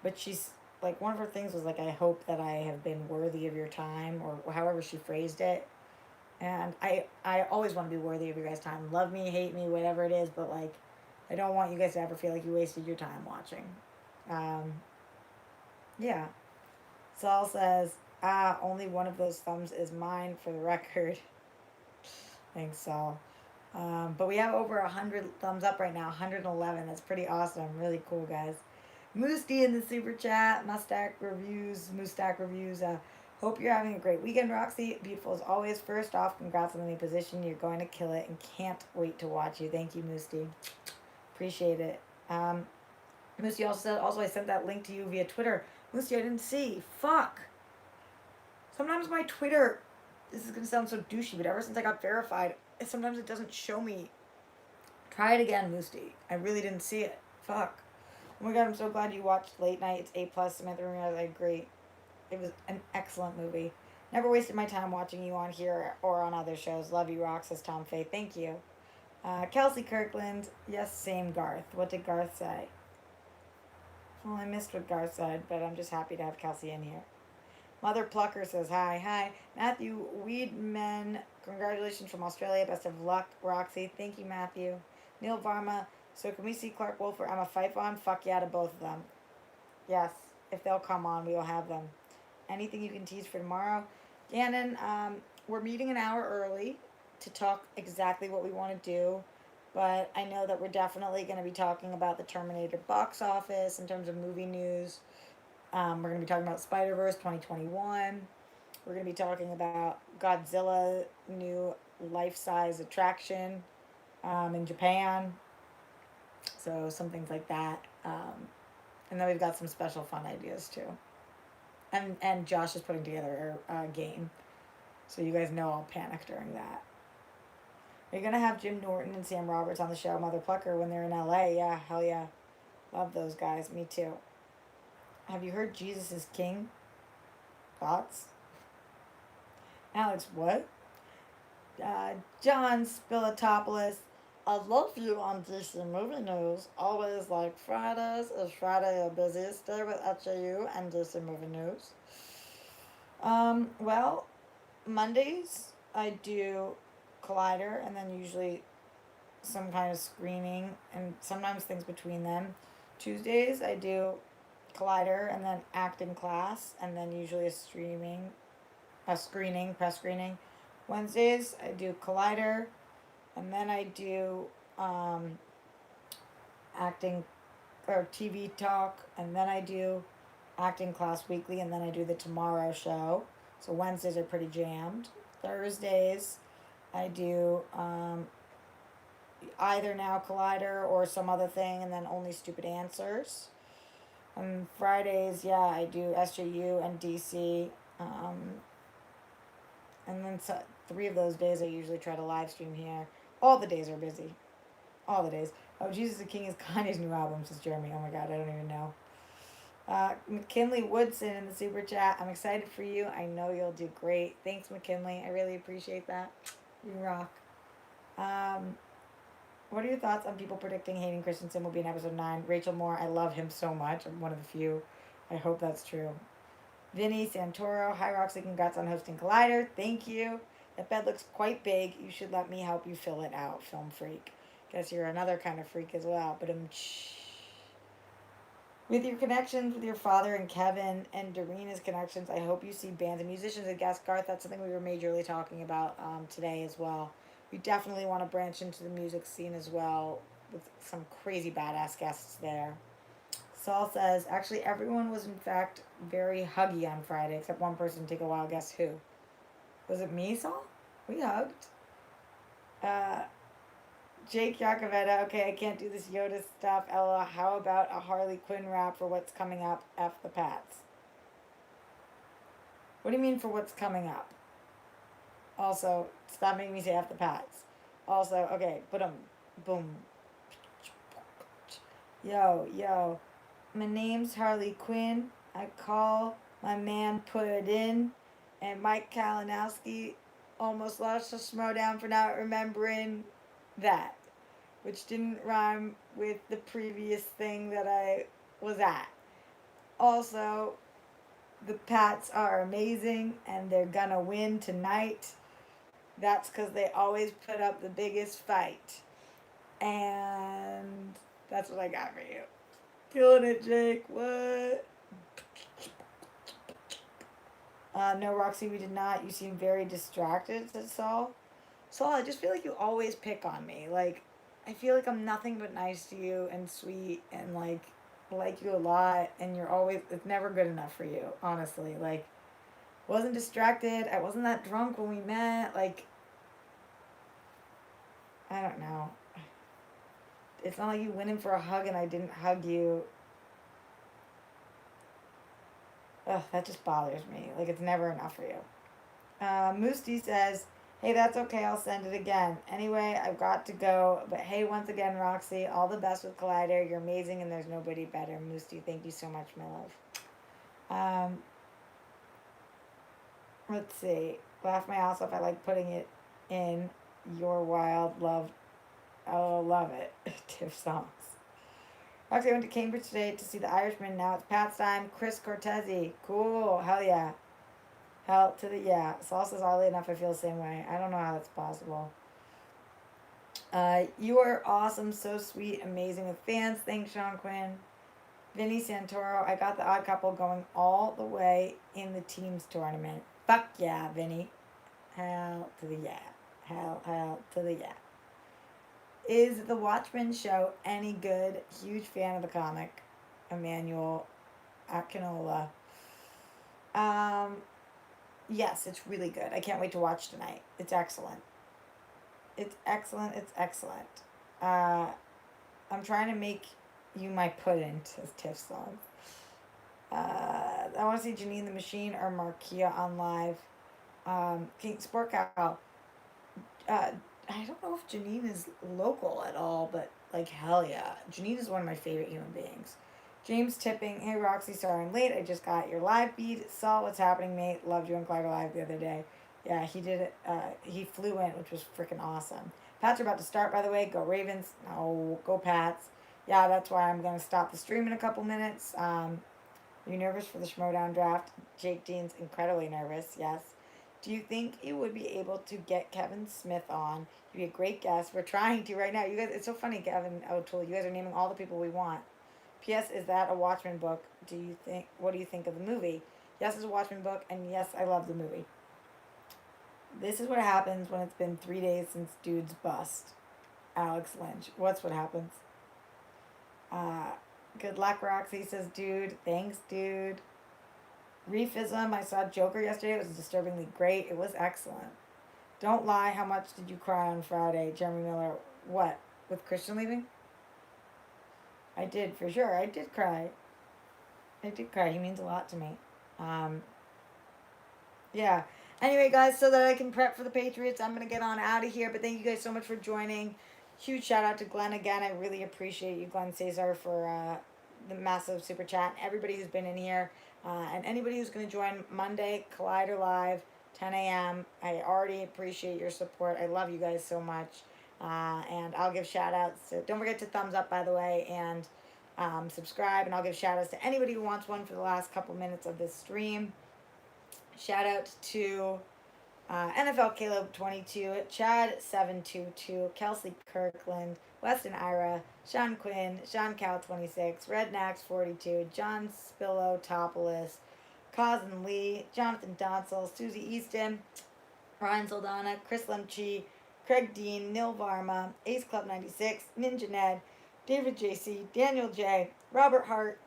But she's, like, one of her things was, like, I hope that I have been worthy of your time, or however she phrased it. And I always want to be worthy of your guys' time. Love me, hate me, whatever it is, but, like, I don't want you guys to ever feel like you wasted your time watching. Yeah. Saul says, only one of those thumbs is mine for the record. Thanks, Saul. But we have over 100 thumbs up right now, 111. That's pretty awesome. Really cool, guys. Moosty in the super chat. Moostack Reviews. Hope you're having a great weekend, Roxy. Beautiful as always. First off, congrats on the new position. You're going to kill it and can't wait to watch you. Thank you, Moosty. Appreciate it. Moosty also said, I sent that link to you via Twitter. Moosty, I didn't see. Fuck. Sometimes my Twitter, this is going to sound so douchey, but ever since I got verified, sometimes it doesn't show me. Try it again, Moosty. I really didn't see it. Fuck. Oh my god, I'm so glad you watched Late Night. It's A+. Samantha Ramirez, I agree. It was an excellent movie. Never wasted my time watching you on here or on other shows. Love you, Rox, says Tom Faye. Thank you. Kelsey Kirkland. Yes, same Garth. What did Garth say? Well, I missed what Garth said, but I'm just happy to have Kelsey in here. Mother Plucker says hi. Hi. Matthew Weedman. Congratulations from Australia. Best of luck, Roxy. Thank you, Matthew. Neil Varma. So can we see Clark Wolf or Emma Fife on? Fuck yeah to both of them. Yes. If they'll come on, we will have them. Anything you can tease for tomorrow? Gannon, we're meeting an hour early to talk exactly what we want to do. But I know that we're definitely going to be talking about the Terminator box office in terms of movie news. We're going to be talking about Spider-Verse 2021. We're going to be talking about Godzilla new life-size attraction in Japan. So some things like that. And then we've got some special fun ideas too. And Josh is putting together a game. So you guys know I'll panic during that. Are you going to have Jim Norton and Sam Roberts on the show, Mother Plucker, when they're in LA? Yeah, hell yeah. Love those guys. Me too. Have you heard Jesus is King? Thoughts? Alex, what? John Spilatopoulos. I love you on DC Movie News. Always like Fridays. Is Friday your busiest day with HAU and DC Movie News? Well, Mondays I do Collider and then usually some kind of screening and sometimes things between them. Tuesdays I do Collider and then acting class and then usually press screening. Wednesdays I do Collider and then I do acting or TV talk and then I do acting class weekly and then I do the Tomorrow Show. So Wednesdays are pretty jammed. Thursdays I do either Now Collider or some other thing and then Only Stupid Answers. On Fridays, yeah, I do SJU and DC. And then 3 of those days I usually try to live stream here. All the days are busy. All the days. Oh, Jesus the King is Kanye's new album, says Jeremy. Oh my god, I don't even know. McKinley Woodson in the super chat. I'm excited for you. I know you'll do great. Thanks, McKinley. I really appreciate that. You rock. What are your thoughts on people predicting Hayden Christensen will be in episode 9? Rachel Moore, I love him so much. I'm one of the few. I hope that's true. Vinny Santoro. Hi, Roxy. Congrats on hosting Collider. Thank you. That bed looks quite big. You should let me help you fill it out, film freak. Guess you're another kind of freak as well. But with your connections with your father and Kevin and Doreena's connections, I hope you see bands and musicians at Guest Garth. That's something we were majorly talking about today as well. We definitely want to branch into the music scene as well with some crazy badass guests there. Saul says, actually everyone was in fact very huggy on Friday, except one person. Take a while, guess who? Was it me, Saul? We hugged. Jake Yakoveta, okay, I can't do this Yoda stuff. Ella, how about a Harley Quinn rap for what's coming up? F the Pats. What do you mean for what's coming up? Also, stop making me say F the Pats. Also, okay, boom. Yo. My name's Harley Quinn. I call my man Put It In. And Mike Kalinowski almost lost a Schmodown for not remembering that, which didn't rhyme with the previous thing that I was at. Also, the Pats are amazing and they're gonna win tonight. That's because they always put up the biggest fight. And that's what I got for you. Killing it, Jake. What? No, Roxy, we did not. You seem very distracted, said Saul. Saul, I just feel like you always pick on me. Like, I feel like I'm nothing but nice to you and sweet and like you a lot, and you're always, it's never good enough for you, honestly. Like, wasn't distracted. I wasn't that drunk when we met. Like, I don't know. It's not like you went in for a hug and I didn't hug you. Ugh, that just bothers me. Like, it's never enough for you. Moosty says, hey, that's okay. I'll send it again. Anyway, I've got to go. But hey, once again, Roxy, all the best with Collider. You're amazing and there's nobody better. Moosty, thank you so much, my love. Let's see. Laugh my ass off. I like putting it in your wild love. Oh, love it. Tiff songs. Roxy, I went to Cambridge today to see The Irishman. Now it's Pat's time. Chris Cortese. Cool. Hell yeah. Hell to the yeah. Salsa's oddly enough, I feel the same way. I don't know how that's possible. You are awesome, so sweet, amazing with fans. Thanks, Sean Quinn. Vinny Santoro, I got the odd couple going all the way in the teams tournament. Fuck yeah, Vinny. Hell to the yeah. Hell to the yeah. Is the Watchmen show any good? Huge fan of the comic. Emmanuel Akinola. Yes, it's really good. I can't wait to watch tonight. It's excellent. It's excellent. It's excellent. I'm trying to make you my pudding, says Tiff song. I want to see Janine the Machine or Markia on live. King Sport Cow. I don't know if Janine is local at all, but like hell yeah. Janine is one of my favorite human beings. James Tipping, hey Roxy, sorry I'm late. I just got your live feed. Saw what's happening, mate. Loved you on Clyde Live the other day. Yeah, he did it. He flew in, which was freaking awesome. Pats are about to start, by the way. Go Ravens. No, go Pats. Yeah, that's why I'm going to stop the stream in a couple minutes. Are you nervous for the Schmodown draft? Jake Dean's incredibly nervous, yes. Do you think you would be able to get Kevin Smith on? He'd be a great guest. We're trying to right now. You guys, it's so funny, Kevin O'Toole. You guys are naming all the people we want. P.S. Is that a Watchmen book? What do you think of the movie? Yes, it's a Watchmen book, and yes, I love the movie. This is what happens when it's been 3 days since dude's bust. Alex Lynch. What's what happens? Good luck, Roxy, says dude. Thanks, dude. Reefism. I saw Joker yesterday. It was disturbingly great. It was excellent. Don't lie. How much did you cry on Friday? Jeremy Miller. What? With Christian leaving? I did, for sure. I did cry. He means a lot to me. Yeah. Anyway, guys, so that I can prep for the Patriots, I'm going to get on out of here. But thank you guys so much for joining. Huge shout out to Glenn again. I really appreciate you, Glenn Cesar, for the massive super chat. Everybody who's been in here. And anybody who's going to join Monday, Collider Live, 10 a.m. I already appreciate your support. I love you guys so much. And I'll give shout outs to, don't forget to thumbs up, by the way, and subscribe. And I'll give shout outs to anybody who wants one for the last couple minutes of this stream. Shout out to NFL Caleb 22, Chad 722, Kelsey Kirkland, Weston Ira, Sean Quinn, Sean Cal 26, Rednax 42, John Spillotopoulos, Cousin Lee, Jonathan Donsel, Susie Easton, Ryan Soldana, Chris Lemchi, Craig Dean, Neil Varma, Ace Club 96, Ninja Ned, David JC, Daniel J, Robert Hart,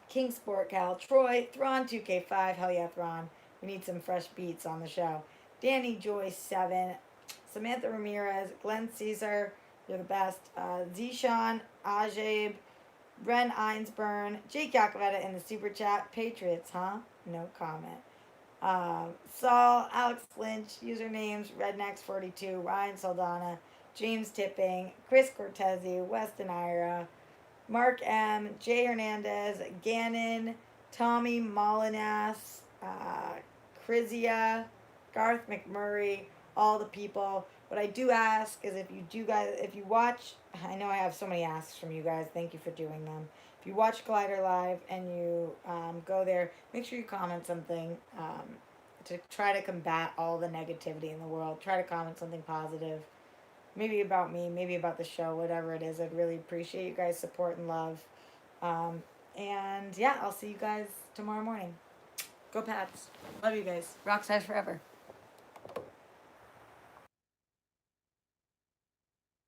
King Sport Cal, Troy, Thrawn 2K5, hell yeah Thrawn, we need some fresh beats on the show. Danny Joyce 7, Samantha Ramirez, Glenn Caesar, you're the best, Zishan, Ajabe, Bren Einsburn, Jake Yakavetta in the super chat, Patriots, huh? No comment. Saul, Alex Lynch, usernames, Rednex42, Ryan Saldana, James Tipping, Chris Cortese, Weston Ira, Mark M, Jay Hernandez, Gannon, Tommy Molinas, Krizia, Garth McMurray, all the people. What I do ask is if you watch, I know I have so many asks from you guys. Thank you for doing them. If you watch Collider Live and you go there, make sure you comment something to try to combat all the negativity in the world. Try to comment something positive. Maybe about me, maybe about the show, whatever it is. I'd really appreciate you guys' support and love. And yeah, I'll see you guys tomorrow morning. Go Pats. Love you guys. Rock Stars forever.